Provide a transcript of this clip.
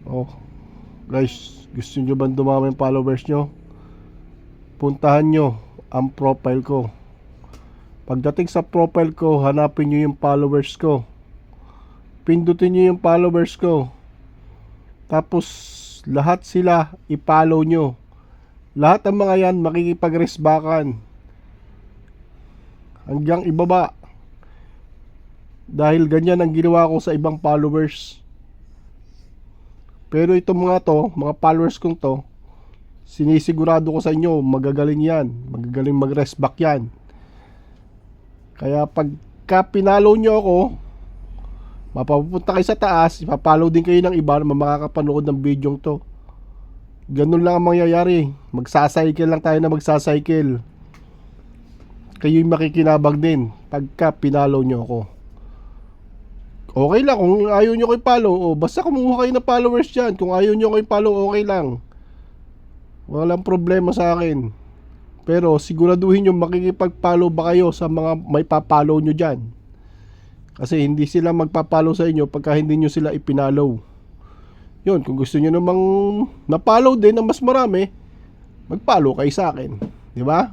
Oh, guys, gusto nyo bang dumami yung followers nyo? Puntahan nyo ang profile ko. Pagdating sa profile ko, hanapin nyo yung followers ko. Pindutin nyo yung followers ko. Tapos, lahat sila i-follow nyo. Lahat ng mga yan makikipag-resbackan hanggang ibaba. Dahil ganyan ang ginawa ko sa ibang followers. Pero itong mga to, mga followers kong to, sinisigurado ko sa inyo, magagaling yan. Magagaling mag-resback yan. Kaya pagka pinalo nyo ako, mapapunta kayo sa taas, ipapollow din kayo ng iba na makakapanood ng video to. Ganun lang ang mangyayari. Magsacycle lang tayo na magsacycle. Kayo'y makikinabang din pagka pinalo nyo ako. Okay lang kung ayaw nyo ko i-follow, basta kumuha kayo ng followers dyan. Kung ayaw nyo ko i-follow, okay lang. Walang problema sa akin. Pero siguraduhin nyo makikipag-follow ba kayo sa mga may pa-follow nyo dyan. Kasi hindi sila magpa-follow sa inyo pagka hindi nyo sila ipinollow. Yun, kung gusto nyo namang na-follow din ng mas marami, mag-follow kayo sa akin. Diba?